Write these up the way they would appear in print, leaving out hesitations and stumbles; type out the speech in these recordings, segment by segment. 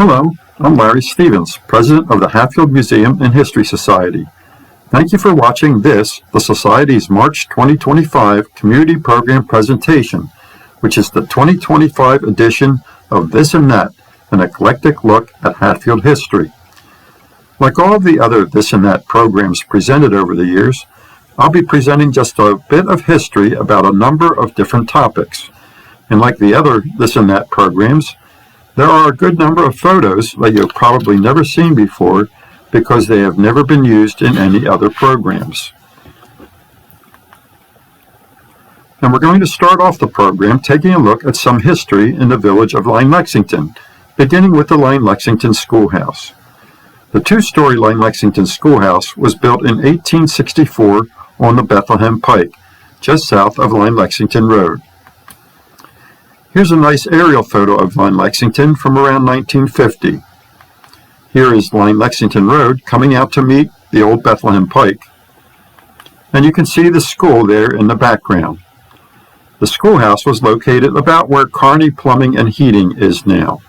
Hello, I'm Larry Stevens, President of the Hatfield Museum and History Society. Thank you for watching the Society's March 2025 Community Program Presentation, which is the 2025 edition of This and That, an eclectic look at Hatfield history. Like all of the other This and That programs presented over the years, I'll be presenting just a bit of history about a number of different topics. And like the other This and That programs, there are a good number of photos that you've probably never seen before because they have never been used in any other programs. And we're going to start off the program taking a look at some history in the village of Line Lexington, beginning with the Line Lexington Schoolhouse. The two-story Line Lexington Schoolhouse was built in 1864 on the Bethlehem Pike, just south of Line Lexington Road. Here's a nice aerial photo of Line Lexington from around 1950. Here is Line Lexington Road coming out to meet the old Bethlehem Pike. And you can see the school there in the background. The schoolhouse was located about where Kearney Plumbing and Heating is now.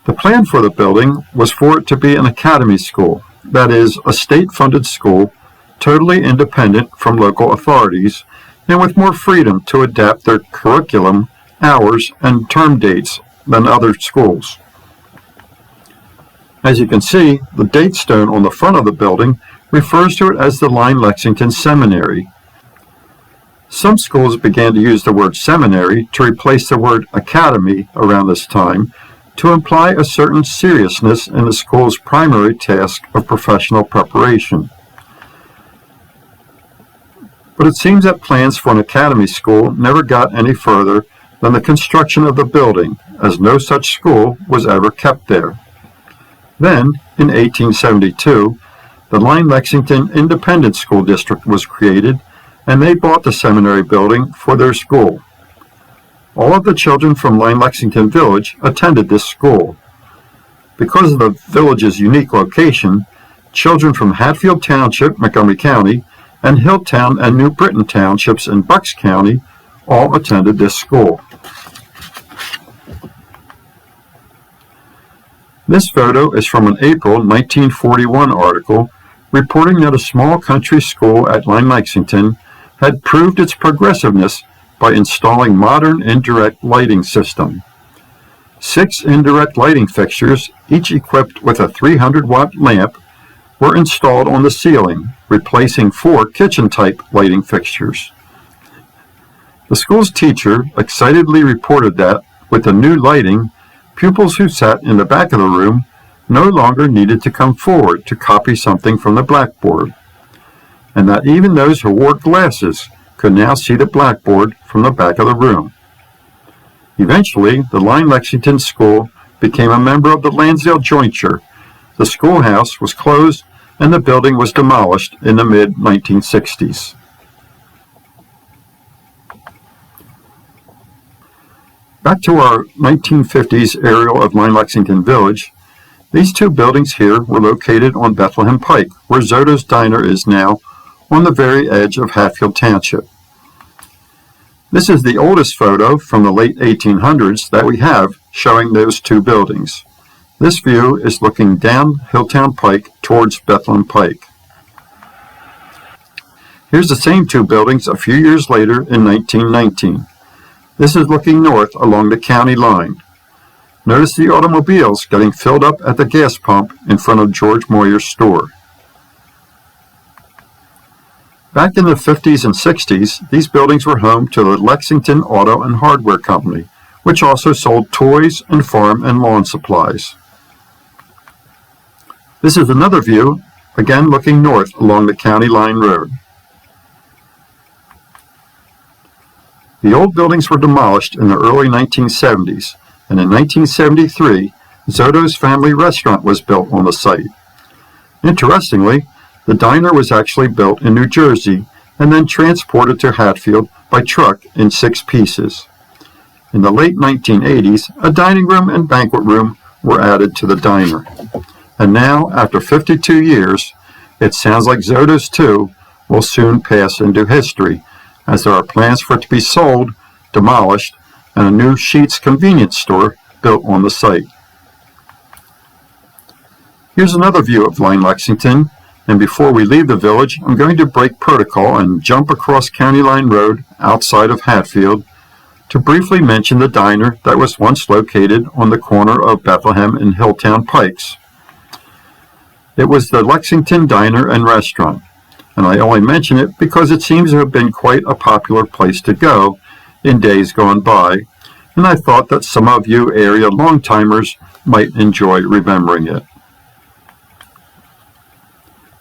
The plan for the building was for it to be an academy school, that is, a state-funded school, totally independent from local authorities, and with more freedom to adapt their curriculum, hours, and term dates than other schools. As you can see, the date stone on the front of the building refers to it as the Line Lexington Seminary. Some schools began to use the word seminary to replace the word academy around this time to imply a certain seriousness in the school's primary task of professional preparation. But it seems that plans for an academy school never got any further than the construction of the building, as no such school was ever kept there. Then, in 1872, the Line Lexington Independent School District was created, and they bought the seminary building for their school. All of the children from Line Lexington Village attended this school. Because of the village's unique location, children from Hatfield Township, Montgomery County, and Hilltown and New Britain Townships in Bucks County all attended this school. This photo is from an April 1941 article reporting that a small country school at Line Lexington had proved its progressiveness by installing modern indirect lighting system. 6 indirect lighting fixtures, each equipped with a 300-watt lamp, were installed on the ceiling, replacing 4 kitchen-type lighting fixtures. The school's teacher excitedly reported that, with the new lighting, pupils who sat in the back of the room no longer needed to come forward to copy something from the blackboard, and that even those who wore glasses could now see the blackboard from the back of the room. Eventually, the Line Lexington School became a member of the Lansdale Jointure. The schoolhouse was closed and the building was demolished in the mid-1960s. Back to our 1950s aerial of Line Lexington Village, these 2 buildings here were located on Bethlehem Pike, where Zoto's Diner is now, on the very edge of Hatfield Township. This is the oldest photo from the late 1800s that we have showing those 2 buildings. This view is looking down Hilltown Pike towards Bethlehem Pike. Here's the same 2 buildings a few years later in 1919. This is looking north along the county line. Notice the automobiles getting filled up at the gas pump in front of George Moyer's store. Back in the 50s and 60s, these buildings were home to the Lexington Auto and Hardware Company, which also sold toys and farm and lawn supplies. This is another view, again looking north along the County Line Road. The old buildings were demolished in the early 1970s, and in 1973, Zoto's Family Restaurant was built on the site. Interestingly, the diner was actually built in New Jersey and then transported to Hatfield by truck in 6 pieces. In the late 1980s, a dining room and banquet room were added to the diner. And now, after 52 years, it sounds like Zoto's too will soon pass into history, as there are plans for it to be sold, demolished, and a new Sheetz convenience store built on the site. Here's another view of Line Lexington, and before we leave the village, I'm going to break protocol and jump across County Line Road outside of Hatfield to briefly mention the diner that was once located on the corner of Bethlehem and Hilltown Pikes. It was the Lexington Diner and Restaurant, and I only mention it because it seems to have been quite a popular place to go in days gone by, and I thought that some of you area long-timers might enjoy remembering it.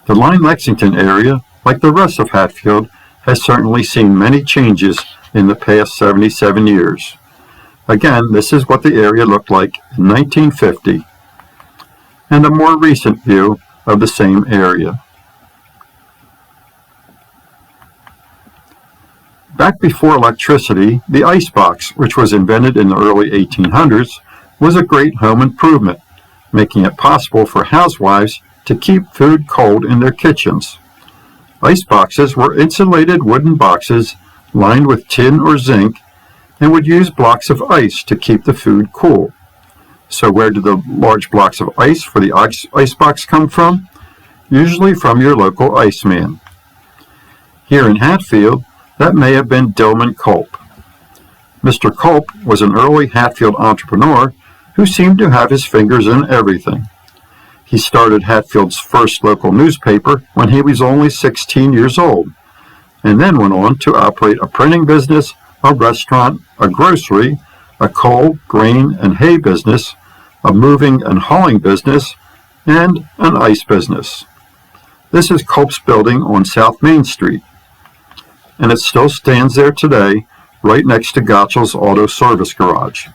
The Line Lexington area, like the rest of Hatfield, has certainly seen many changes in the past 77 years. Again, this is what the area looked like in 1950, and a more recent view of the same area. Back before electricity, the icebox, which was invented in the early 1800s, was a great home improvement, making it possible for housewives to keep food cold in their kitchens. Iceboxes were insulated wooden boxes lined with tin or zinc and would use blocks of ice to keep the food cool. So where do the large blocks of ice for the icebox come from? Usually from your local iceman. Here in Hatfield, that may have been Dillman Culp. Mr. Culp was an early Hatfield entrepreneur who seemed to have his fingers in everything. He started Hatfield's first local newspaper when he was only 16 years old, and then went on to operate a printing business, a restaurant, a grocery, a coal, grain, and hay business, a moving and hauling business, and an ice business. This is Culp's building on South Main Street, and it still stands there today, right next to Gottschall's Auto Service Garage.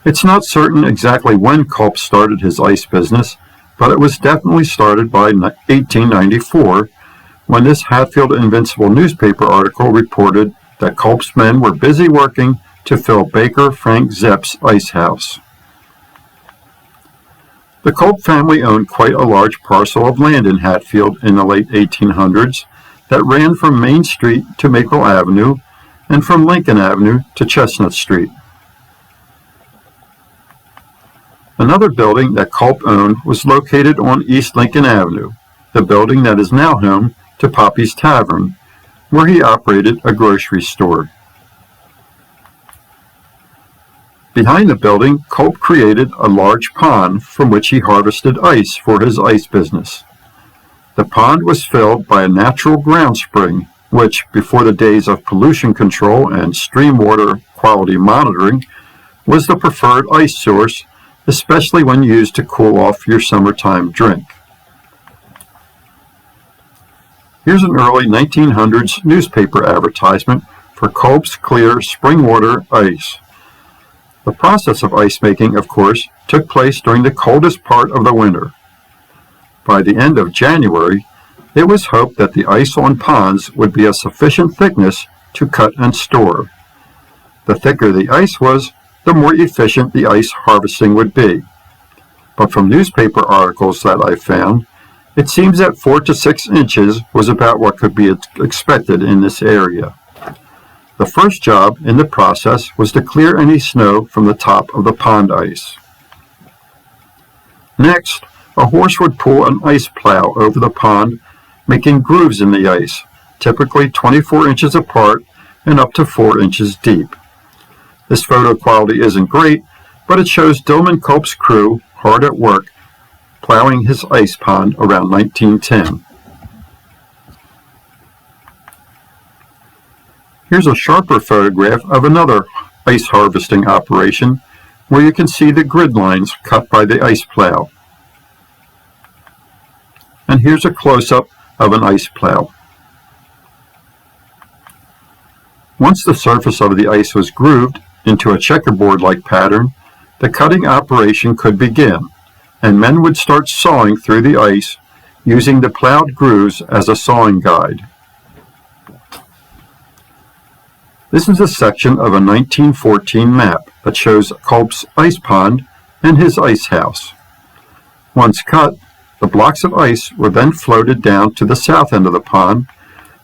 It's not certain exactly when Culp started his ice business, but it was definitely started by 1894, when this Hatfield Invincible newspaper article reported that Culp's men were busy working to fill Baker Frank Zepp's ice house. The Culp family owned quite a large parcel of land in Hatfield in the late 1800s that ran from Main Street to Maple Avenue and from Lincoln Avenue to Chestnut Street. Another building that Culp owned was located on East Lincoln Avenue, the building that is now home to Poppy's Tavern, where he operated a grocery store. Behind the building, Culp created a large pond from which he harvested ice for his ice business. The pond was filled by a natural ground spring, which, before the days of pollution control and stream water quality monitoring, was the preferred ice source, especially when used to cool off your summertime drink. Here's an early 1900s newspaper advertisement for Culp's Clear Spring Water Ice. The process of ice making, of course, took place during the coldest part of the winter. By the end of January, it was hoped that the ice on ponds would be a sufficient thickness to cut and store. The thicker the ice was, the more efficient the ice harvesting would be. But from newspaper articles that I found, it seems that 4 to 6 inches was about what could be expected in this area. The first job in the process was to clear any snow from the top of the pond ice. Next, a horse would pull an ice plow over the pond, making grooves in the ice, typically 24 inches apart and up to 4 inches deep. This photo quality isn't great, but it shows Dillman Culp's crew hard at work plowing his ice pond around 1910. Here's a sharper photograph of another ice harvesting operation where you can see the grid lines cut by the ice plow. And here's a close-up of an ice plow. Once the surface of the ice was grooved into a checkerboard-like pattern, the cutting operation could begin, and men would start sawing through the ice using the plowed grooves as a sawing guide. This is a section of a 1914 map that shows Culp's ice pond and his ice house. Once cut, the blocks of ice were then floated down to the south end of the pond,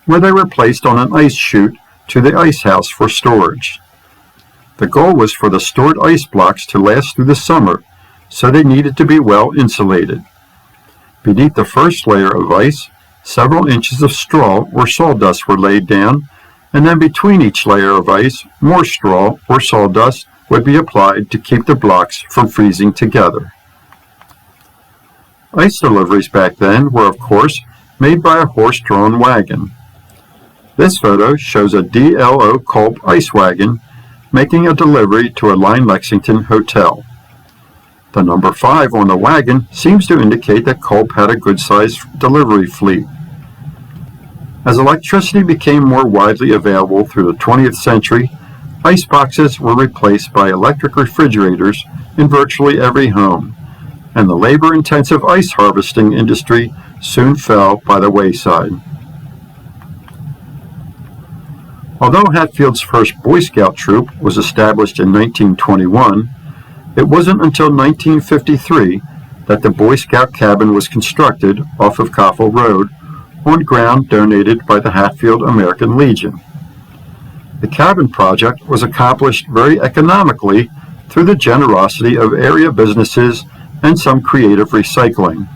where they were placed on an ice chute to the ice house for storage. The goal was for the stored ice blocks to last through the summer, so they needed to be well insulated. Beneath the first layer of ice, several inches of straw or sawdust were laid down, and then between each layer of ice, more straw or sawdust would be applied to keep the blocks from freezing together. Ice deliveries back then were, of course, made by a horse-drawn wagon. This photo shows a D.L.O. Culp ice wagon making a delivery to a Line Lexington hotel. The number 5 on the wagon seems to indicate that Culp had a good-sized delivery fleet. As electricity became more widely available through the 20th century, ice boxes were replaced by electric refrigerators in virtually every home, and the labor-intensive ice harvesting industry soon fell by the wayside. Although Hatfield's first Boy Scout troop was established in 1921, it wasn't until 1953 that the Boy Scout cabin was constructed off of Coffle Road on ground donated by the Hatfield American Legion. The cabin project was accomplished very economically through the generosity of area businesses and some creative recycling.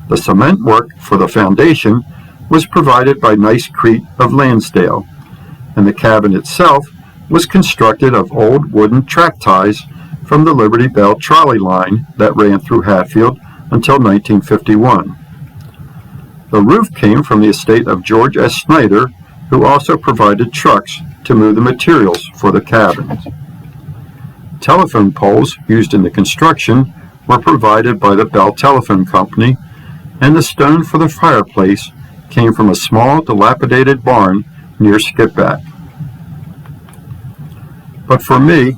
The cement work for the foundation was provided by Nice Crete of Lansdale, and the cabin itself was constructed of old wooden track ties from the Liberty Bell trolley line that ran through Hatfield until 1951. The roof came from the estate of George S. Snyder, who also provided trucks to move the materials for the cabins. Telephone poles used in the construction were provided by the Bell Telephone Company, and the stone for the fireplace came from a small, dilapidated barn near Skipback. But for me,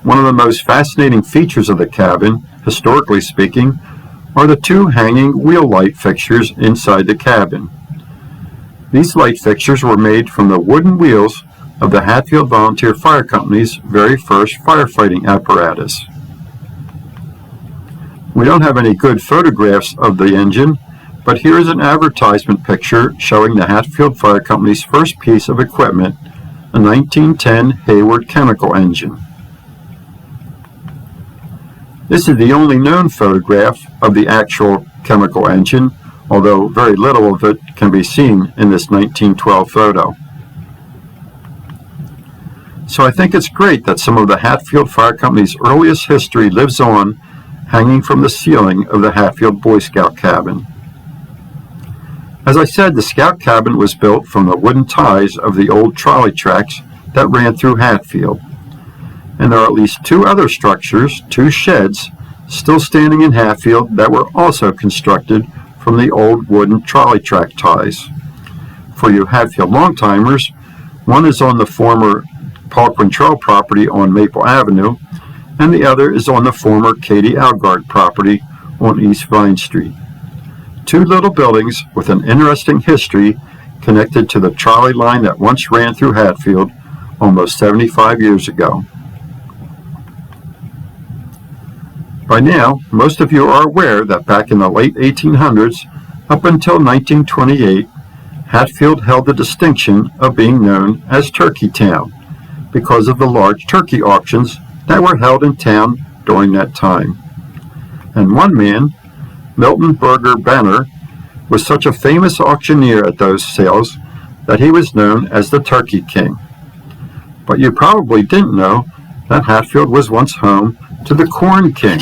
one of the most fascinating features of the cabin, historically speaking, are the 2 hanging wheel light fixtures inside the cabin. These light fixtures were made from the wooden wheels of the Hatfield Volunteer Fire Company's very first firefighting apparatus. We don't have any good photographs of the engine, but here is an advertisement picture showing the Hatfield Fire Company's first piece of equipment, a 1910 Hayward chemical engine. This is the only known photograph of the actual chemical engine, although very little of it can be seen in this 1912 photo. So I think it's great that some of the Hatfield Fire Company's earliest history lives on, hanging from the ceiling of the Hatfield Boy Scout cabin. As I said, the Scout cabin was built from the wooden ties of the old trolley tracks that ran through Hatfield. And there are at least 2 other structures, 2 sheds, still standing in Hatfield that were also constructed from the old wooden trolley track ties. For you Hatfield longtimers, one is on the former Paul Quintrell property on Maple Avenue, and the other is on the former Katie Algard property on East Vine Street. 2 little buildings with an interesting history connected to the trolley line that once ran through Hatfield almost 75 years ago. By now, most of you are aware that back in the late 1800s, up until 1928, Hatfield held the distinction of being known as Turkey Town because of the large turkey auctions that were held in town during that time. And one man, Milton Berger Benner, was such a famous auctioneer at those sales that he was known as the Turkey King. But you probably didn't know that Hatfield was once home to the Corn King.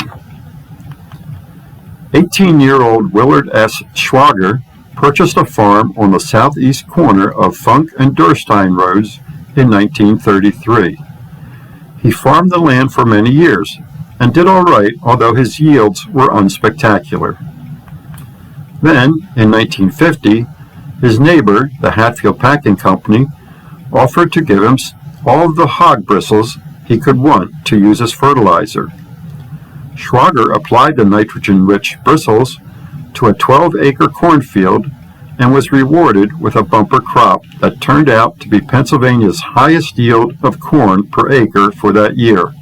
18-year-old Willard S. Schwager purchased a farm on the southeast corner of Funk and Durstein Roads in 1933. He farmed the land for many years and did all right, although his yields were unspectacular. Then, in 1950, his neighbor, the Hatfield Packing Company, offered to give him all of the hog bristles he could want to use as fertilizer. Schwager applied the nitrogen-rich bristles to a 12-acre cornfield and was rewarded with a bumper crop that turned out to be Pennsylvania's highest yield of corn per acre for that year,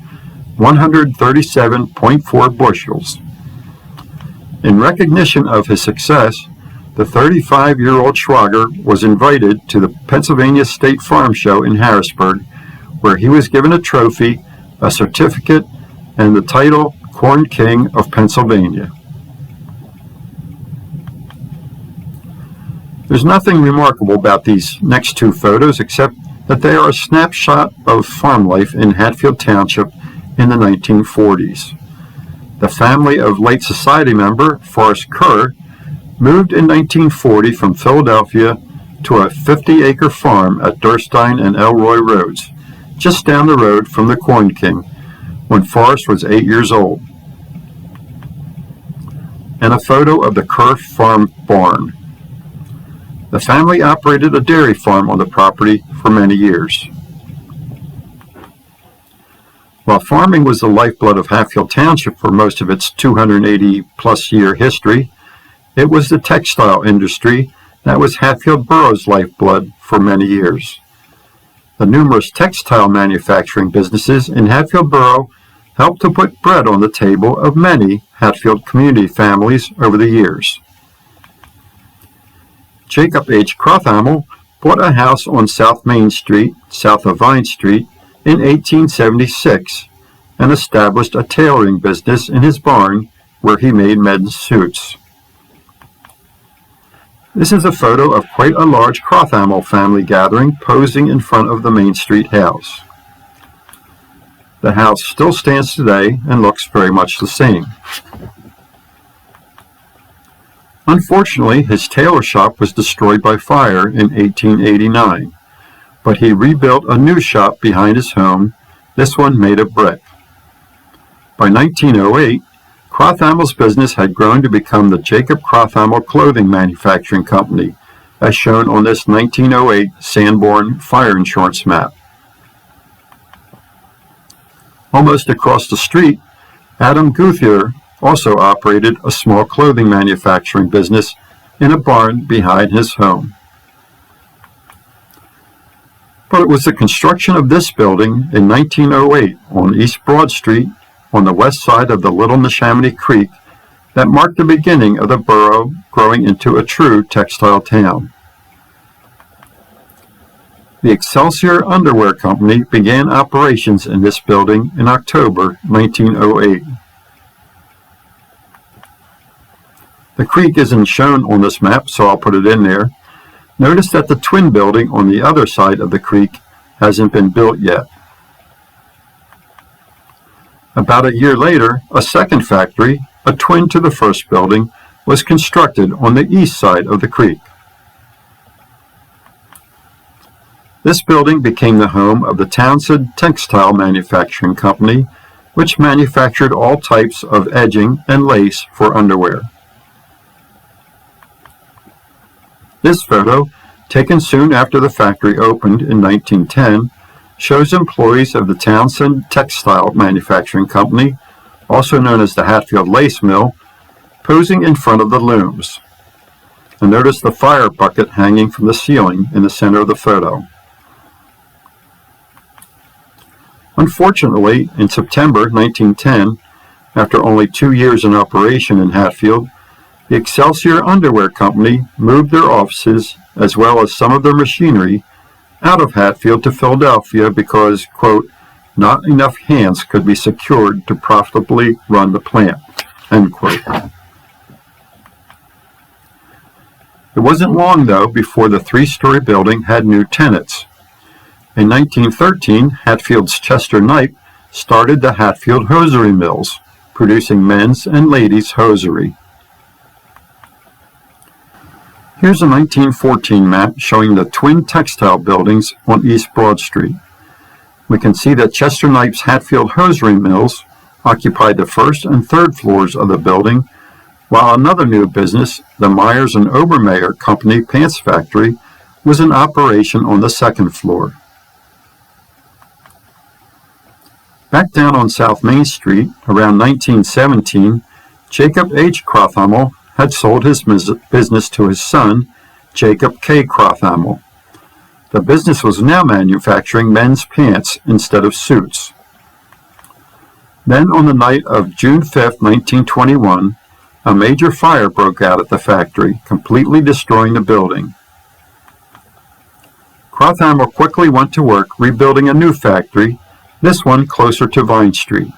137.4 bushels. In recognition of his success, the 35-year-old Schwager was invited to the Pennsylvania State Farm Show in Harrisburg, where he was given a trophy, a certificate, and the title Corn King of Pennsylvania. There's nothing remarkable about these next two photos except that they are a snapshot of farm life in Hatfield Township in the 1940s. The family of late society member Forrest Kerr moved in 1940 from Philadelphia to a 50-acre farm at Durstein and Elroy Roads, just down the road from the Corn King, when Forrest was 8 years old. And a photo of the Kerr farm barn. The family operated a dairy farm on the property for many years. While farming was the lifeblood of Hatfield Township for most of its 280-plus year history, it was the textile industry that was Hatfield Borough's lifeblood for many years. The numerous textile manufacturing businesses in Hatfield Borough helped to put bread on the table of many Hatfield community families over the years. Jacob H. Crothamel bought a house on South Main Street, south of Vine Street, in 1876 and established a tailoring business in his barn where he made men's suits. This is a photo of quite a large Crothamel family gathering posing in front of the Main Street house. The house still stands today and looks very much the same. Unfortunately, his tailor shop was destroyed by fire in 1889, but he rebuilt a new shop behind his home, this one made of brick. By 1908, Crothamel's business had grown to become the Jacob Crothamel Clothing Manufacturing Company, as shown on this 1908 Sanborn fire insurance map. Almost across the street, Adam Guthier also operated a small clothing manufacturing business in a barn behind his home. But it was the construction of this building in 1908 on East Broad Street on the west side of the Little Neshaminy Creek that marked the beginning of the borough growing into a true textile town. The Excelsior Underwear Company began operations in this building in October 1908. The creek isn't shown on this map, so I'll put it in there. Notice that the twin building on the other side of the creek hasn't been built yet. About a year later, a second factory, a twin to the first building, was constructed on the east side of the creek. This building became the home of the Townsend Textile Manufacturing Company, which manufactured all types of edging and lace for underwear. This photo, taken soon after the factory opened in 1910, shows employees of the Townsend Textile Manufacturing Company, also known as the Hatfield Lace Mill, posing in front of the looms. And notice the fire bucket hanging from the ceiling in the center of the photo. Unfortunately, in September 1910, after only 2 years in operation in Hatfield, the Excelsior Underwear Company moved their offices, as well as some of their machinery, out of Hatfield to Philadelphia because, quote, not enough hands could be secured to profitably run the plant, end quote. It wasn't long, though, before the 3-story building had new tenants. In 1913, Hatfield's Chester Knipe started the Hatfield Hosiery Mills, producing men's and ladies' hosiery. Here's a 1914 map showing the twin textile buildings on East Broad Street. We can see that Chester Knipe's Hatfield Hosiery Mills occupied the first and third floors of the building, while another new business, the Myers and Obermeyer Company Pants Factory, was in operation on the second floor. Back down on South Main Street, around 1917, Jacob H. Crothamel had sold his business to his son, Jacob K. Crothamel. The business was now manufacturing men's pants instead of suits. Then on the night of June 5, 1921, a major fire broke out at the factory, completely destroying the building. Crothamel quickly went to work rebuilding a new factory, this one closer to Vine Street.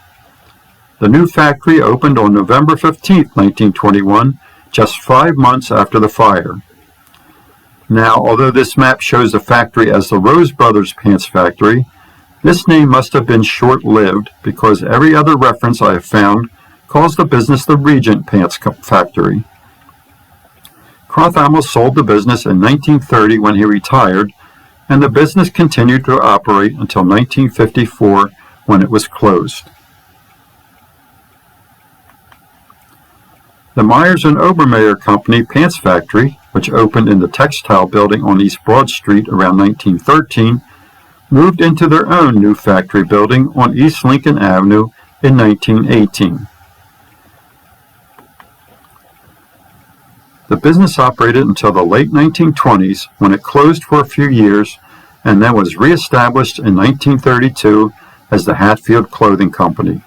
The new factory opened on November 15, 1921, just 5 months after the fire. Now, although this map shows the factory as the Rose Brothers Pants Factory, this name must have been short-lived because every other reference I have found calls the business the Regent Pants Factory. Carthamel sold the business in 1930 when he retired, and the business continued to operate until 1954 when it was closed. The Myers and Obermeyer Company Pants Factory, which opened in the textile building on East Broad Street around 1913, moved into their own new factory building on East Lincoln Avenue in 1918. The business operated until the late 1920s when it closed for a few years and then was reestablished in 1932 as the Hatfield Clothing Company.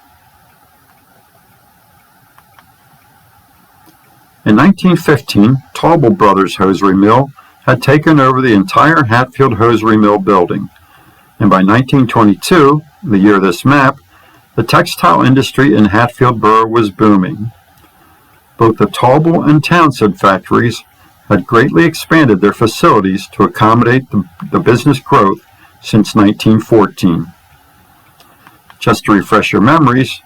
In 1915, Tauble Brothers Hosiery Mill had taken over the entire Hatfield Hosiery Mill building, and by 1922, the year of this map, the textile industry in Hatfield Borough was booming. Both the Tauble and Townsend factories had greatly expanded their facilities to accommodate the business growth since 1914. Just to refresh your memories,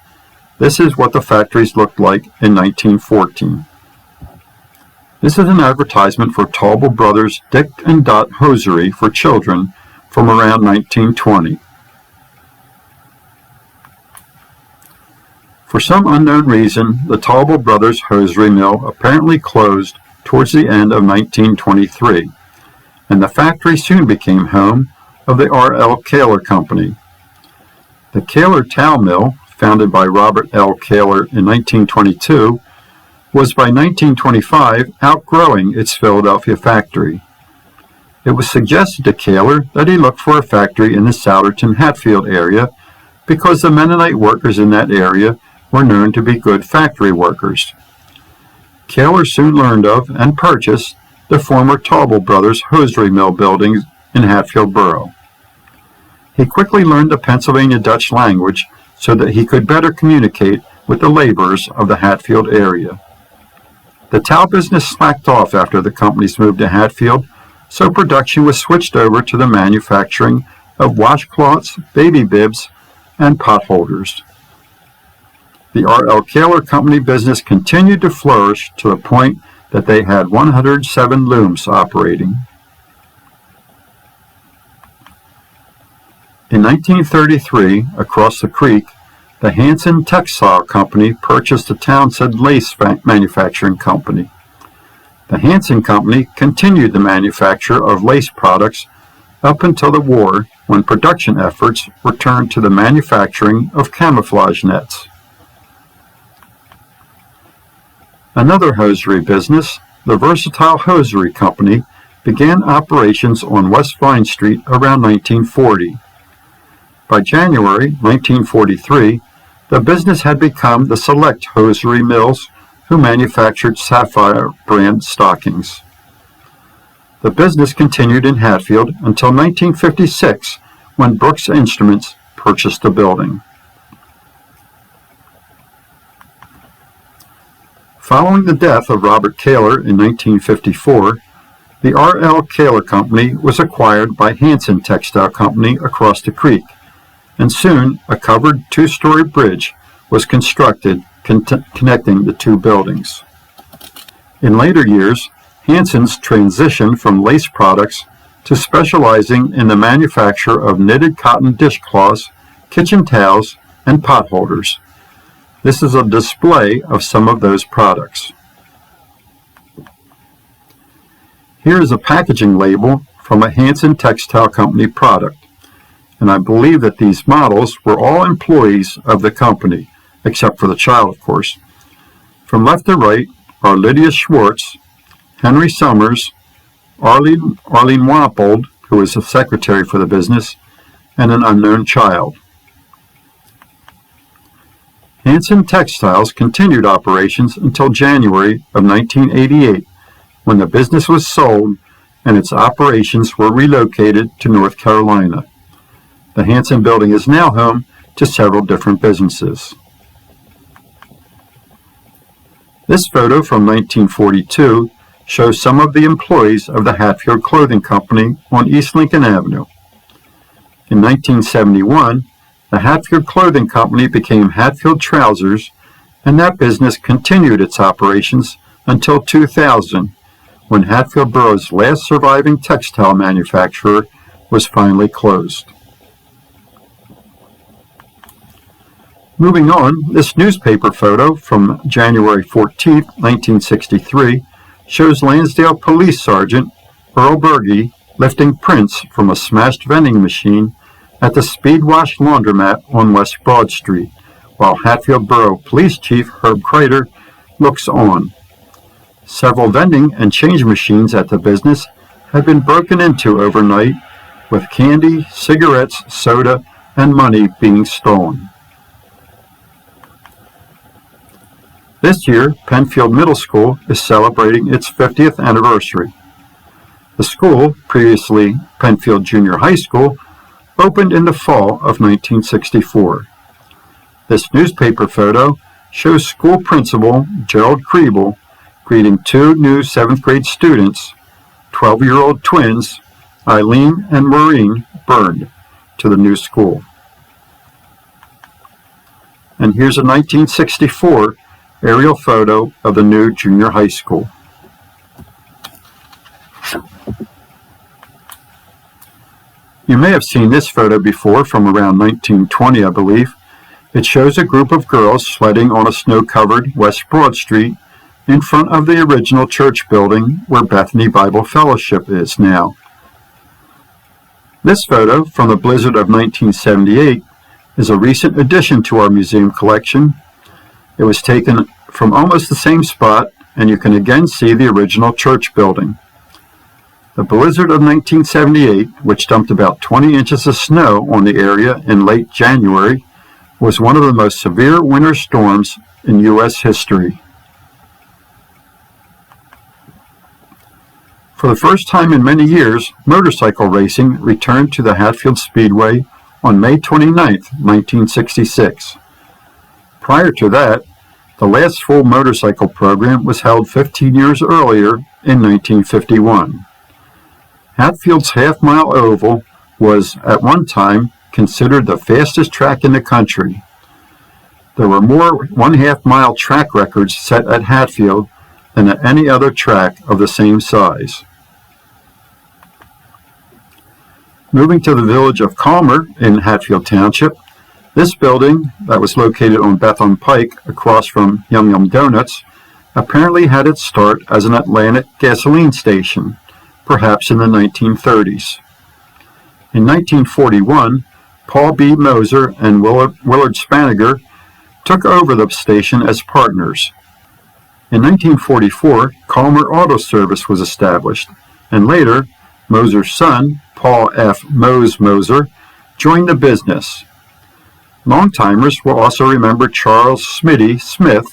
this is what the factories looked like in 1914. This is an advertisement for Tauble Brothers Dick and Dot Hosiery for children from around 1920. For some unknown reason, the Tauble Brothers Hosiery Mill apparently closed towards the end of 1923, and the factory soon became home of the R.L. Kaler Company. The Kaler Towel Mill, founded by Robert L. Kaler in 1922, was by 1925 outgrowing its Philadelphia factory. It was suggested to Kaler that he look for a factory in the Souderton-Hatfield area because the Mennonite workers in that area were known to be good factory workers. Kaler soon learned of and purchased the former Tauble Brothers Hosiery Mill buildings in Hatfield Borough. He quickly learned the Pennsylvania Dutch language so that he could better communicate with the laborers of the Hatfield area. The towel business slacked off after the companies moved to Hatfield, so production was switched over to the manufacturing of washcloths, baby bibs, and potholders. The R.L. Kaler Company business continued to flourish to the point that they had 107 looms operating. In 1933, across the creek, the Hanson Textile Company purchased the Townsend Lace Manufacturing Company. The Hanson Company continued the manufacture of lace products up until the war, when production efforts were turned to the manufacturing of camouflage nets. Another hosiery business, the Versatile Hosiery Company, began operations on West Vine Street around 1940. By January 1943, the business had become the Select Hosiery Mills, who manufactured Sapphire brand stockings. The business continued in Hatfield until 1956, when Brooks Instruments purchased the building. Following the death of Robert Kaler in 1954, the R.L. Kaler Company was acquired by Hanson Textile Company across the creek, and soon a covered two-story bridge was constructed connecting the two buildings. In later years, Hanson's transitioned from lace products to specializing in the manufacture of knitted cotton dishcloths, kitchen towels, and potholders. This is a display of some of those products. Here is a packaging label from a Hanson Textile Company product, and I believe that these models were all employees of the company, except for the child, of course. From left to right are Lydia Schwartz, Henry Summers, Arlene Wappold, who was the secretary for the business, and an unknown child. Hanson Textiles continued operations until January of 1988, when the business was sold and its operations were relocated to North Carolina. The Hanson building is now home to several different businesses. This photo from 1942 shows some of the employees of the Hatfield Clothing Company on East Lincoln Avenue. In 1971, the Hatfield Clothing Company became Hatfield Trousers, and that business continued its operations until 2000, when Hatfield Borough's last surviving textile manufacturer was finally closed. Moving on, this newspaper photo from January 14, 1963, shows Lansdale Police Sergeant Earl Berge lifting prints from a smashed vending machine at the Speed Wash Laundromat on West Broad Street, while Hatfield Borough Police Chief Herb Kreider looks on. Several vending and change machines at the business had been broken into overnight, with candy, cigarettes, soda, and money being stolen. This year, Penfield Middle School is celebrating its 50th anniversary. The school, previously Penfield Junior High School, opened in the fall of 1964. This newspaper photo shows school principal Gerald Kriebel greeting two new 7th grade students, 12-year-old twins, Eileen and Maureen Byrne, to the new school. And here's a 1964 aerial photo of the new junior high school. You may have seen this photo before from around 1920, I believe. It shows a group of girls sledding on a snow-covered West Broad Street in front of the original church building where Bethany Bible Fellowship is now. This photo from the blizzard of 1978 is a recent addition to our museum collection. It was taken from almost the same spot, and you can again see the original church building. The blizzard of 1978, which dumped about 20 inches of snow on the area in late January, was one of the most severe winter storms in U.S. history. For the first time in many years, motorcycle racing returned to the Hatfield Speedway on May 29, 1966. Prior to that, the last full motorcycle program was held 15 years earlier in 1951. Hatfield's half-mile oval was, at one time, considered the fastest track in the country. There were more one-half-mile track records set at Hatfield than at any other track of the same size. Moving to the village of Calmer in Hatfield Township, this building, that was located on Bethlehem Pike across from Yum Yum Donuts, apparently had its start as an Atlantic gasoline station, perhaps in the 1930s. In 1941, Paul B. Moser and Willard Spaniger took over the station as partners. In 1944, Calmer Auto Service was established, and later, Moser's son, Paul F. Mose Moser, joined the business. Longtimers will also remember Charles Smitty Smith,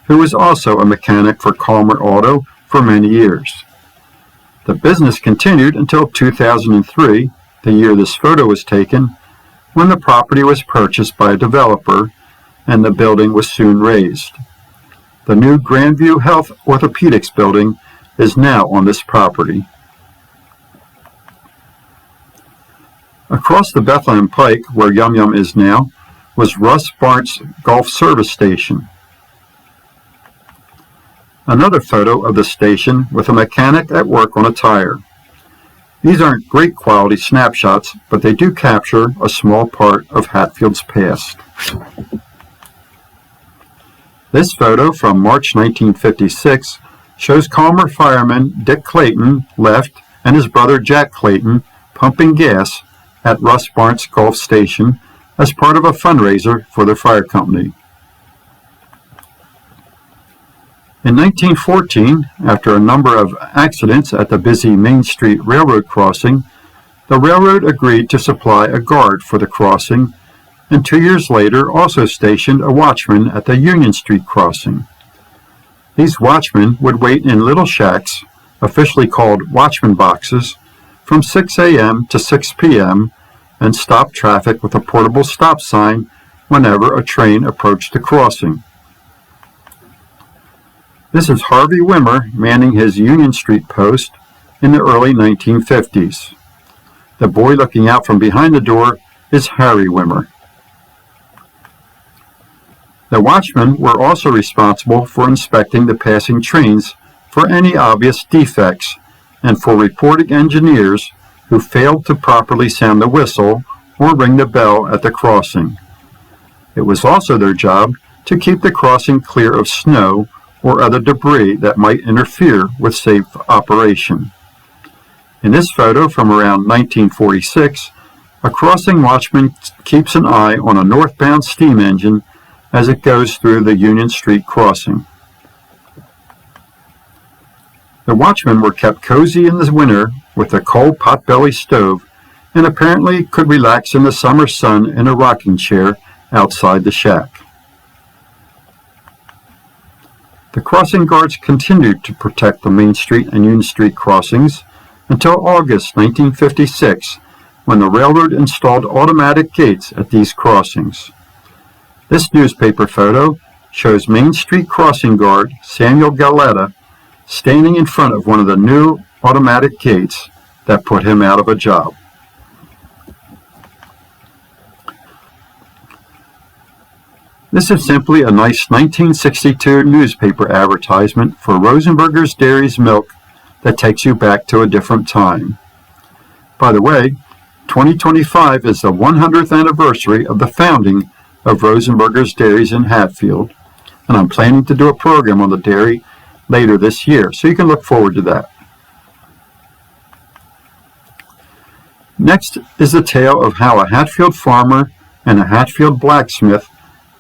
who was also a mechanic for Calmer Auto for many years. The business continued until 2003, the year this photo was taken, when the property was purchased by a developer and the building was soon razed. The new Grandview Health Orthopedics building is now on this property. Across the Bethlehem Pike, where Yum Yum is now, was Russ Bart's Golf Service Station. Another photo of the station with a mechanic at work on a tire. These aren't great quality snapshots, but they do capture a small part of Hatfield's past. This photo from March 1956 shows Calmer fireman Dick Clayton left and his brother Jack Clayton pumping gas at Russ Bart's Golf Station as part of a fundraiser for their fire company. In 1914, after a number of accidents at the busy Main Street Railroad crossing, the railroad agreed to supply a guard for the crossing, and 2 years later also stationed a watchman at the Union Street crossing. These watchmen would wait in little shacks, officially called watchman boxes, from 6 a.m. to 6 p.m., and stop traffic with a portable stop sign whenever a train approached the crossing. This is Harvey Wimmer manning his Union Street post in the early 1950s. The boy looking out from behind the door is Harry Wimmer. The watchmen were also responsible for inspecting the passing trains for any obvious defects and for reporting engineers who failed to properly sound the whistle or ring the bell at the crossing. It was also their job to keep the crossing clear of snow or other debris that might interfere with safe operation. In this photo from around 1946, a crossing watchman keeps an eye on a northbound steam engine as it goes through the Union Street crossing. The watchmen were kept cozy in the winter with a coal potbelly stove and apparently could relax in the summer sun in a rocking chair outside the shack. The crossing guards continued to protect the Main Street and Union Street crossings until August 1956, when the railroad installed automatic gates at these crossings. This newspaper photo shows Main Street crossing guard Samuel Galletta standing in front of one of the new automatic gates that put him out of a job. This is simply a nice 1962 newspaper advertisement for Rosenberger's Dairy's milk that takes you back to a different time. By the way, 2025 is the 100th anniversary of the founding of Rosenberger's Dairies in Hatfield, and I'm planning to do a program on the dairy later this year, so you can look forward to that. Next is the tale of how a Hatfield farmer and a Hatfield blacksmith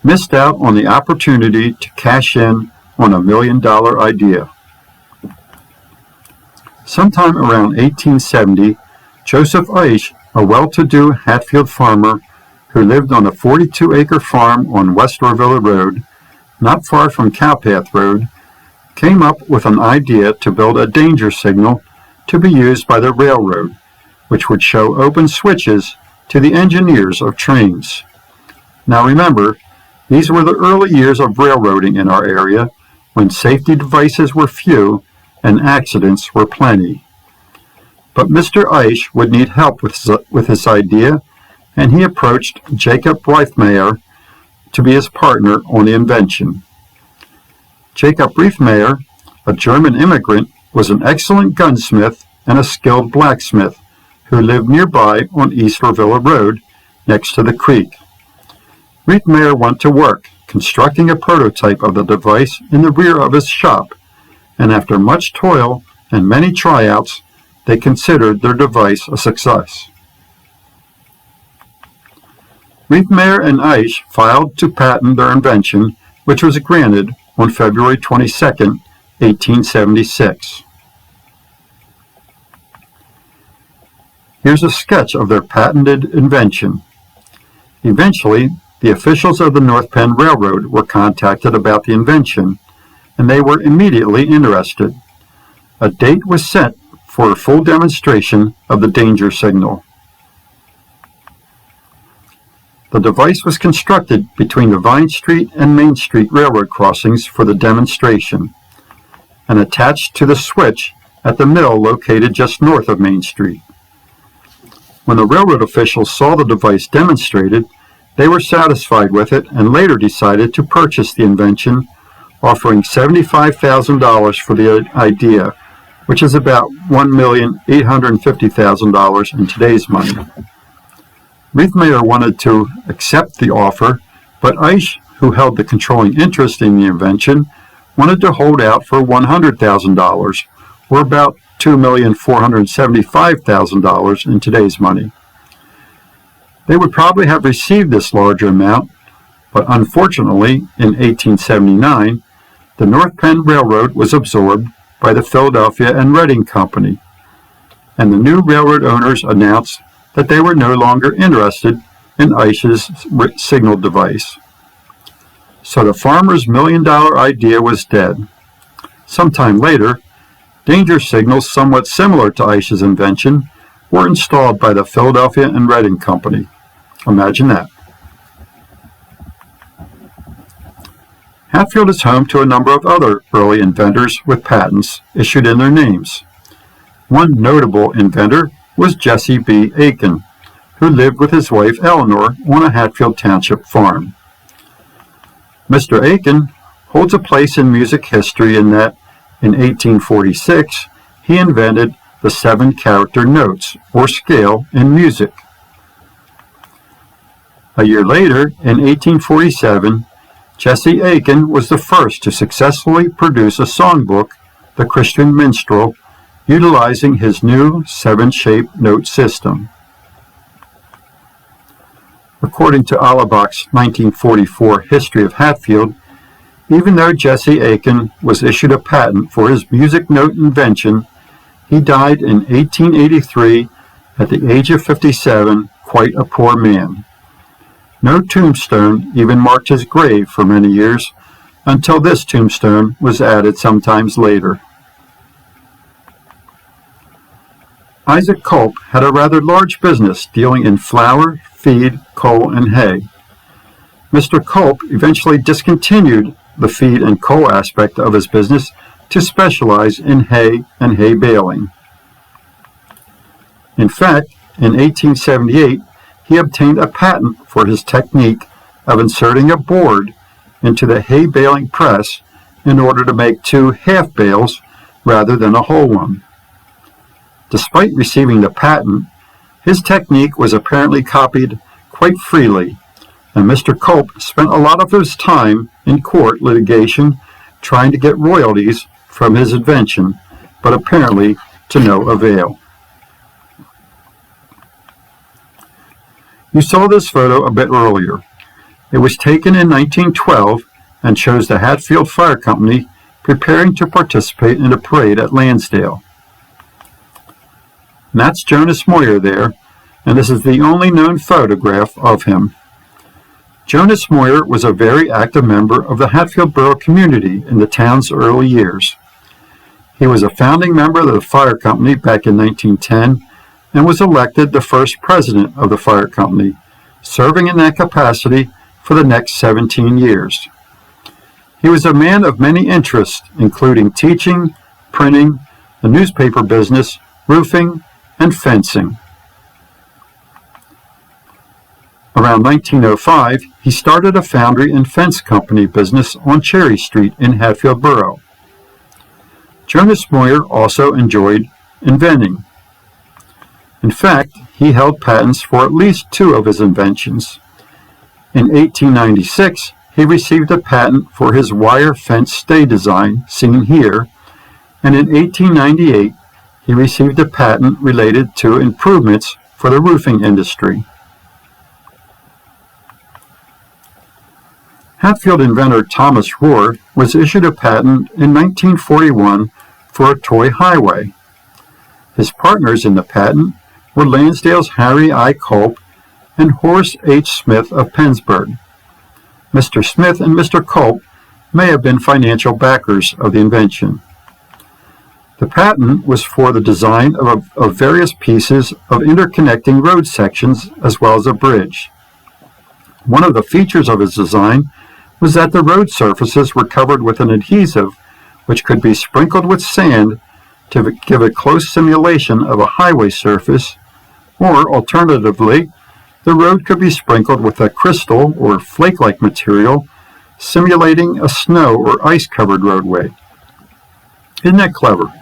missed out on the opportunity to cash in on $1 million idea. Sometime around 1870, Joseph Eiche, a well-to-do Hatfield farmer who lived on a 42-acre farm on West Orvilla Road, not far from Cowpath Road, came up with an idea to build a danger signal to be used by the railroad, which would show open switches to the engineers of trains. Now remember, these were the early years of railroading in our area, when safety devices were few and accidents were plenty. But Mr. Eiche would need help with his idea, and he approached Jacob Riefmeyer to be his partner on the invention. Jacob Riefmeyer, a German immigrant, was an excellent gunsmith and a skilled blacksmith who lived nearby on East Orvilla Road next to the creek. Riefmeyer went to work constructing a prototype of the device in the rear of his shop, and after much toil and many tryouts, they considered their device a success. Riefmeyer and Eiche filed to patent their invention, which was granted on February 22, 1876. Here's a sketch of their patented invention. Eventually, the officials of the North Penn Railroad were contacted about the invention, and they were immediately interested. A date was set for a full demonstration of the danger signal. The device was constructed between the Vine Street and Main Street railroad crossings for the demonstration, and attached to the switch at the mill located just north of Main Street. When the railroad officials saw the device demonstrated, they were satisfied with it and later decided to purchase the invention, offering $75,000 for the idea, which is about $1,850,000 in today's money. Riefmeyer wanted to accept the offer, but Eiche, who held the controlling interest in the invention, wanted to hold out for $100,000, or about $2,475,000 in today's money. They would probably have received this larger amount, but unfortunately, in 1879, the North Penn Railroad was absorbed by the Philadelphia and Reading Company, and the new railroad owners announced that they were no longer interested in Eiche's signal device. So the farmer's $1 million idea was dead. Sometime later, danger signals somewhat similar to Eiche's invention were installed by the Philadelphia and Reading Company. Imagine that. Hatfield is home to a number of other early inventors with patents issued in their names. One notable inventor was Jesse B. Aiken, who lived with his wife Eleanor on a Hatfield Township farm. Mr. Aiken holds a place in music history in that, in 1846, he invented the 7-character notes, or scale, in music. A year later, in 1847, Jesse Aiken was the first to successfully produce a songbook, The Christian Minstrel, utilizing his new 7-shape note system. According to Alabach's 1944 History of Hatfield, even though Jesse Aiken was issued a patent for his music note invention, he died in 1883 at the age of 57, quite a poor man. No tombstone even marked his grave for many years, until this tombstone was added sometimes later. Isaac Culp had a rather large business dealing in flour, feed, coal, and hay. Mr. Culp eventually discontinued the feed and coal aspect of his business to specialize in hay and hay baling. In fact, in 1878, he obtained a patent for his technique of inserting a board into the hay baling press in order to make 2 half bales rather than a whole one. Despite receiving the patent, his technique was apparently copied quite freely, and Mr. Culp spent a lot of his time in court litigation trying to get royalties from his invention, but apparently to no avail. You saw this photo a bit earlier. It was taken in 1912 and shows the Hatfield Fire Company preparing to participate in a parade at Lansdale. And that's Jonas Moyer there, and this is the only known photograph of him. Jonas Moyer was a very active member of the Hatfield Borough community in the town's early years. He was a founding member of the fire company back in 1910 and was elected the first president of the fire company, serving in that capacity for the next 17 years. He was a man of many interests, including teaching, printing, the newspaper business, roofing, and fencing. Around 1905, he started a foundry and fence company business on Cherry Street in Hatfield Borough. Jonas Moyer also enjoyed inventing. In fact, he held patents for at least 2 of his inventions. In 1896, he received a patent for his wire fence stay design, seen here, and in 1898, he received a patent related to improvements for the roofing industry. Hatfield inventor Thomas Rohr was issued a patent in 1941 for a toy highway. His partners in the patent were Lansdale's Harry I. Culp and Horace H. Smith of Pennsburg. Mr. Smith and Mr. Culp may have been financial backers of the invention. The patent was for the design of various pieces of interconnecting road sections as well as a bridge. One of the features of his design was that the road surfaces were covered with an adhesive which could be sprinkled with sand to give a close simulation of a highway surface, or alternatively, the road could be sprinkled with a crystal or flake-like material simulating a snow or ice-covered roadway. Isn't that clever?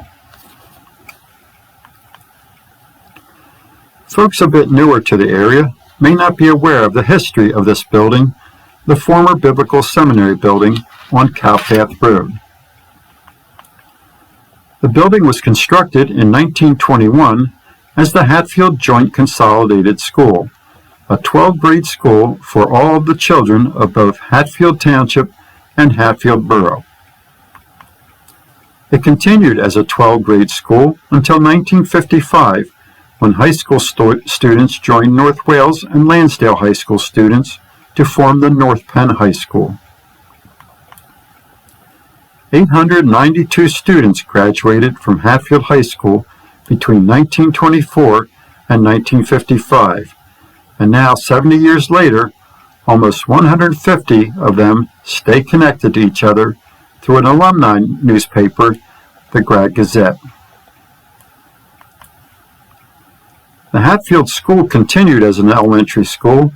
Folks a bit newer to the area may not be aware of the history of this building, the former Biblical Seminary building on Cowpath Road. The building was constructed in 1921 as the Hatfield Joint Consolidated School, a 12-grade school for all of the children of both Hatfield Township and Hatfield Borough. It continued as a 12-grade school until 1955, when high school students joined North Wales and Lansdale High School students to form the North Penn High School. 892 students graduated from Hatfield High School between 1924 and 1955, and now, 70 years later, almost 150 of them stay connected to each other through an alumni newspaper, the Grad Gazette. The Hatfield School continued as an elementary school,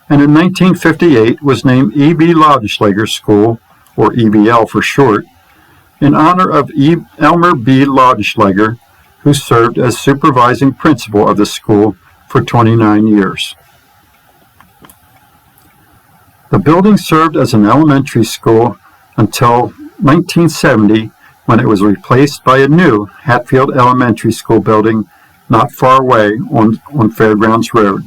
and in 1958 was named E.B. Laudenschlager School, or EBL for short, in honor of Elmer B. Laudenschlager, who served as supervising principal of the school for 29 years. The building served as an elementary school until 1970, when it was replaced by a new Hatfield Elementary School building not far away on Fairgrounds Road.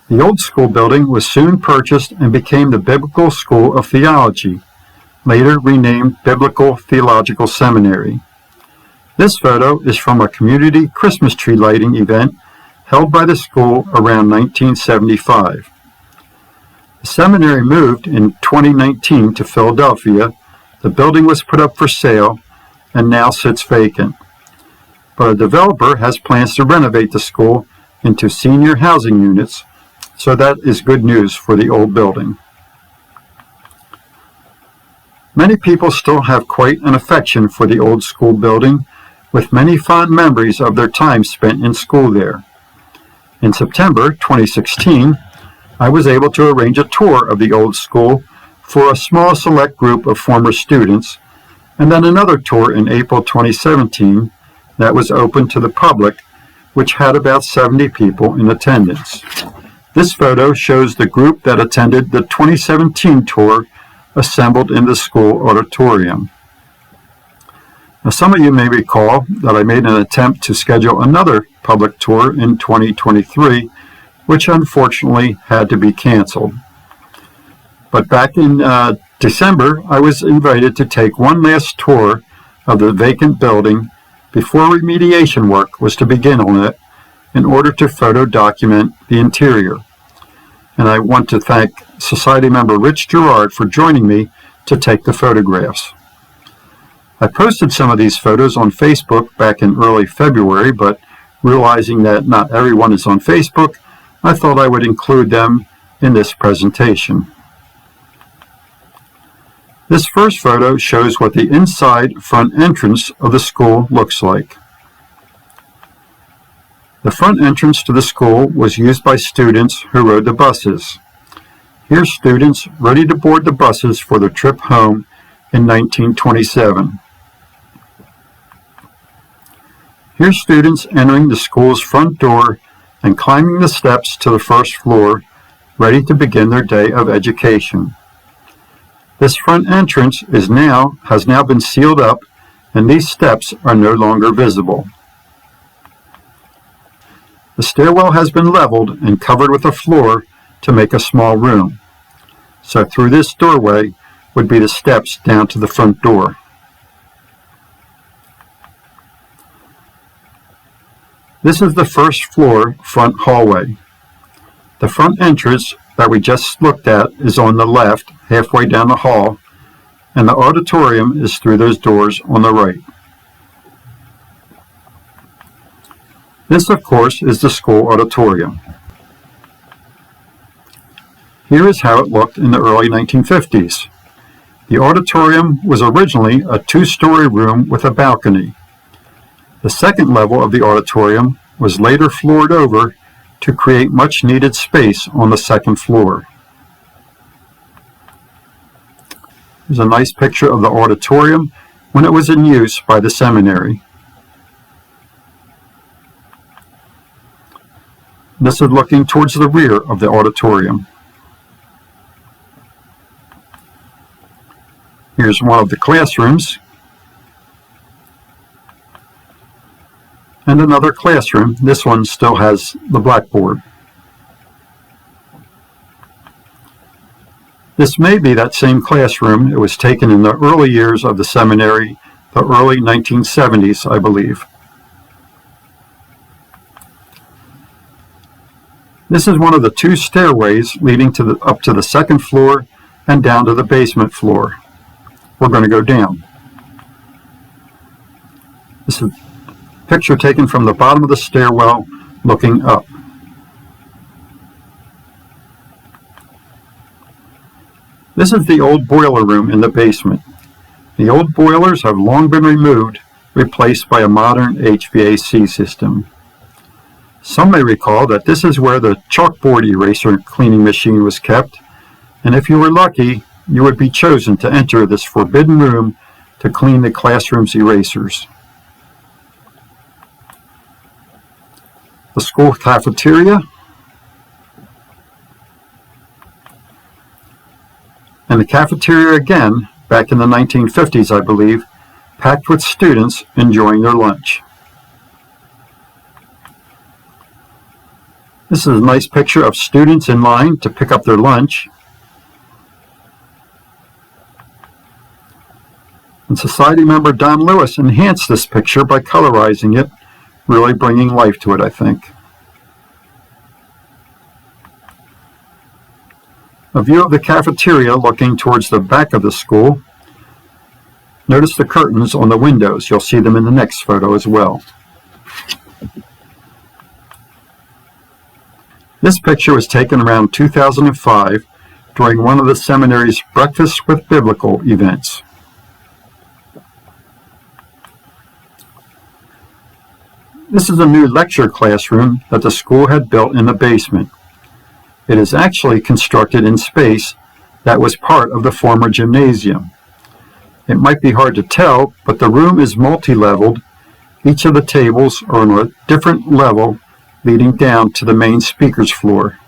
The old school building was soon purchased and became the Biblical School of Theology, later renamed Biblical Theological Seminary. This photo is from a community Christmas tree lighting event held by the school around 1975. The seminary moved in 2019 to Philadelphia. The building was put up for sale and now sits vacant. But a developer has plans to renovate the school into senior housing units, so that is good news for the old building. Many people still have quite an affection for the old school building, with many fond memories of their time spent in school there. In September 2016, I was able to arrange a tour of the old school for a small select group of former students, and then another tour in April 2017 that was open to the public, which had about 70 people in attendance. This photo shows the group that attended the 2017 tour assembled in the school auditorium. Now, some of you may recall that I made an attempt to schedule another public tour in 2023, which unfortunately had to be canceled. But back in December, I was invited to take one last tour of the vacant building before remediation work was to begin on it in order to photo document the interior. And I want to thank Society member Rich Gerard for joining me to take the photographs. I posted some of these photos on Facebook back in early February, but realizing that not everyone is on Facebook, I thought I would include them in this presentation. This first photo shows what the inside front entrance of the school looks like. The front entrance to the school was used by students who rode the buses. Here's students ready to board the buses for their trip home in 1927. Here's students entering the school's front door and climbing the steps to the first floor, ready to begin their day of education. This front entrance has now been sealed up, and these steps are no longer visible. The stairwell has been leveled and covered with a floor to make a small room. So through this doorway would be the steps down to the front door. This is the first floor front hallway. The front entrance that we just looked at is on the left, halfway down the hall, and the auditorium is through those doors on the right. This, of course, is the school auditorium. Here is how it looked in the early 1950s. The auditorium was originally a two-story room with a balcony. The second level of the auditorium was later floored over to create much needed space on the second floor. Here's a nice picture of the auditorium when it was in use by the seminary. This is looking towards the rear of the auditorium. Here's one of the classrooms. And another classroom. This one still has the blackboard. This may be that same classroom. It was taken in the early years of the seminary, the early 1970s, I believe. This is one of the two stairways leading up to the second floor and down to the basement floor. We're going to go down. This is a picture taken from the bottom of the stairwell looking up. This is the old boiler room in the basement. The old boilers have long been removed, replaced by a modern HVAC system. Some may recall that this is where the chalkboard eraser cleaning machine was kept, and if you were lucky, you would be chosen to enter this forbidden room to clean the classroom's erasers. The school cafeteria and the cafeteria again, back in the 1950s, I believe, packed with students enjoying their lunch. This is a nice picture of students in line to pick up their lunch. And Society member Don Lewis enhanced this picture by colorizing it, really bringing life to it, I think. A view of the cafeteria looking towards the back of the school. Notice the curtains on the windows. You'll see them in the next photo as well. This picture was taken around 2005 during one of the seminary's Breakfast with Biblical events. This is a new lecture classroom that the school had built in the basement. It is actually constructed in space that was part of the former gymnasium. It might be hard to tell, but the room is multi-leveled. Each of the tables are on a different level leading down to the main speaker's floor.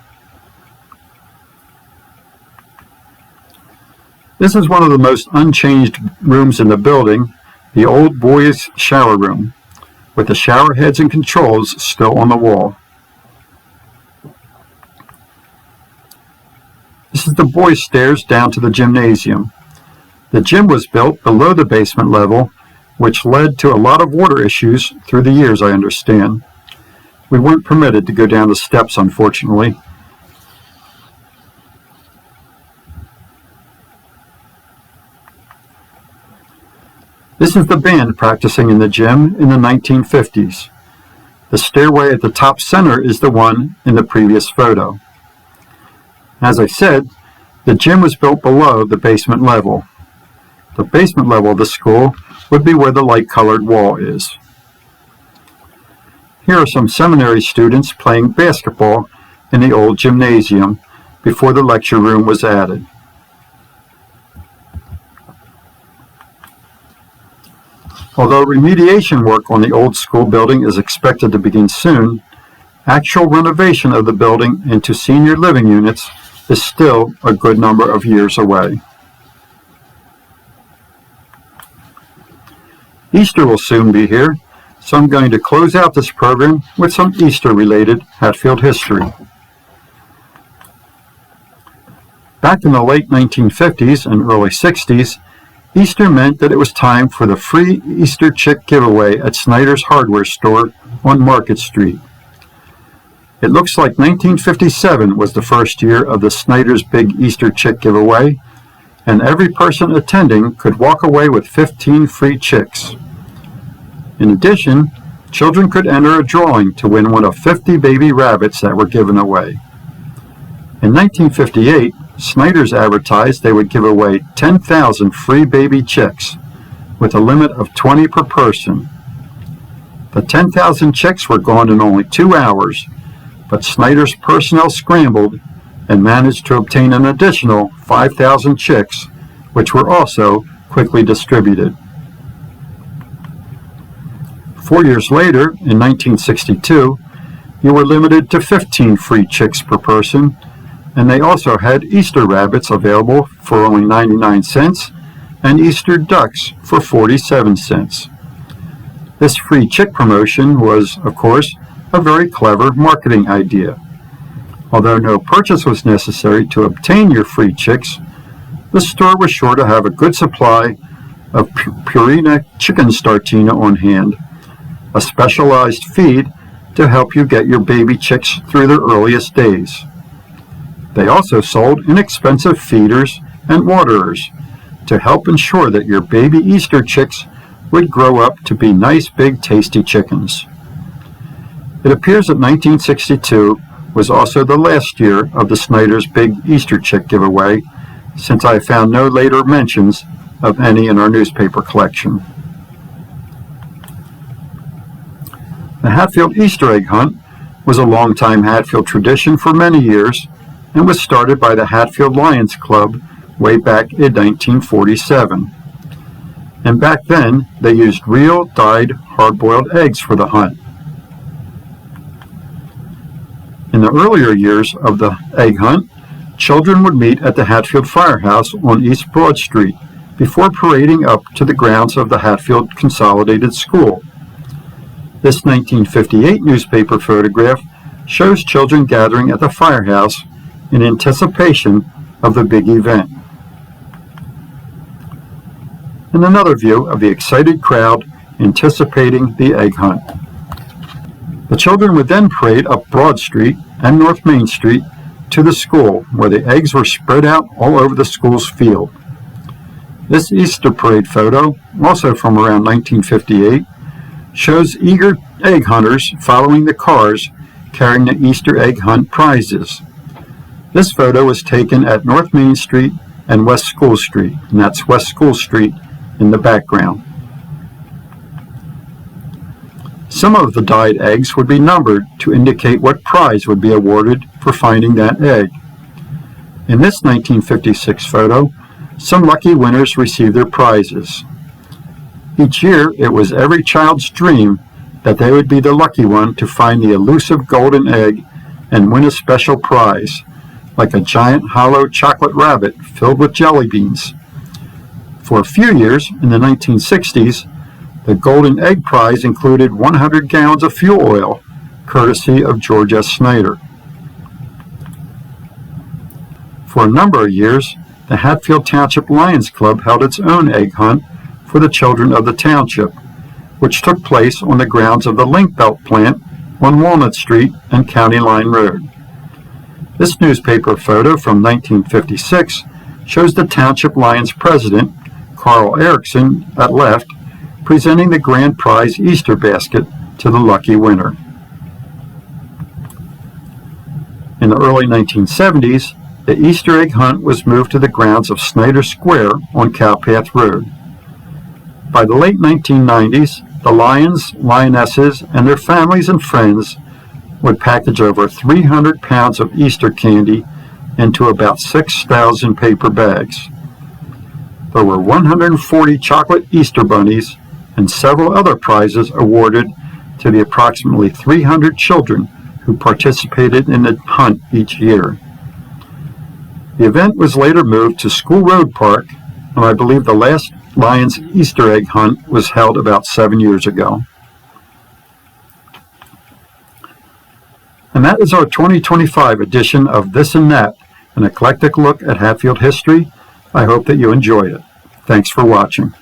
This is one of the most unchanged rooms in the building, the old boys' shower room, with the shower heads and controls still on the wall. This is the boys' stairs down to the gymnasium. The gym was built below the basement level, which led to a lot of water issues through the years, I understand. We weren't permitted to go down the steps, unfortunately. This is the band practicing in the gym in the 1950s. The stairway at the top center is the one in the previous photo. As I said, the gym was built below the basement level. The basement level of the school would be where the light-colored wall is. Here are some seminary students playing basketball in the old gymnasium before the lecture room was added. Although remediation work on the old school building is expected to begin soon, actual renovation of the building into senior living units is still a good number of years away. Easter will soon be here, so I'm going to close out this program with some Easter-related Hatfield history. Back in the late 1950s and early 60s, Easter meant that it was time for the free Easter chick giveaway at Snyder's hardware store on Market Street. It looks like 1957 was the first year of the Snyder's Big Easter Chick giveaway, and every person attending could walk away with 15 free chicks. In addition, children could enter a drawing to win one of 50 baby rabbits that were given away. In 1958, Snyder's advertised they would give away 10,000 free baby chicks, with a limit of 20 per person. The 10,000 chicks were gone in only 2 hours, but Snyder's personnel scrambled and managed to obtain an additional 5,000 chicks, which were also quickly distributed. 4 years later, in 1962, you were limited to 15 free chicks per person, and they also had Easter rabbits available for only 99 cents and Easter ducks for 47 cents. This free chick promotion was, of course, a very clever marketing idea. Although no purchase was necessary to obtain your free chicks, the store was sure to have a good supply of Purina chicken startina on hand, a specialized feed to help you get your baby chicks through their earliest days. They also sold inexpensive feeders and waterers to help ensure that your baby Easter chicks would grow up to be nice, big, tasty chickens. It appears that 1962 was also the last year of the Snyder's Big Easter Chick giveaway, since I found no later mentions of any in our newspaper collection. The Hatfield Easter egg hunt was a long-time Hatfield tradition for many years and was started by the Hatfield Lions Club way back in 1947. And back then, they used real, dyed, hard-boiled eggs for the hunt. In the earlier years of the egg hunt, children would meet at the Hatfield Firehouse on East Broad Street before parading up to the grounds of the Hatfield Consolidated School. This 1958 newspaper photograph shows children gathering at the firehouse in anticipation of the big event. And another view of the excited crowd anticipating the egg hunt. The children would then parade up Broad Street and North Main Street to the school, where the eggs were spread out all over the school's field. This Easter parade photo, also from around 1958, shows eager egg hunters following the cars carrying the Easter egg hunt prizes. This photo was taken at North Main Street and West School Street, and that's West School Street in the background. Some of the dyed eggs would be numbered to indicate what prize would be awarded for finding that egg. In this 1956 photo, some lucky winners received their prizes. Each year, it was every child's dream that they would be the lucky one to find the elusive golden egg and win a special prize, like a giant hollow chocolate rabbit filled with jelly beans. For a few years, in the 1960s, the golden egg prize included 100 gallons of fuel oil, courtesy of George S. Snyder. For a number of years, the Hatfield Township Lions Club held its own egg hunt for the children of the township, which took place on the grounds of the Link Belt plant on Walnut Street and County Line Road. This newspaper photo from 1956 shows the Township Lions president, Carl Erickson, at left, presenting the grand prize Easter basket to the lucky winner. In the early 1970s, the Easter egg hunt was moved to the grounds of Snyder Square on Cowpath Road. By the late 1990s, the Lions, Lionesses, and their families and friends would package over 300 pounds of Easter candy into about 6,000 paper bags. There were 140 chocolate Easter bunnies and several other prizes awarded to the approximately 300 children who participated in the hunt each year. The event was later moved to School Road Park, and I believe the last Lions Easter egg hunt was held about 7 years ago. And that is our 2025 edition of This and That, an eclectic look at Hatfield history. I hope that you enjoyed it. Thanks for watching.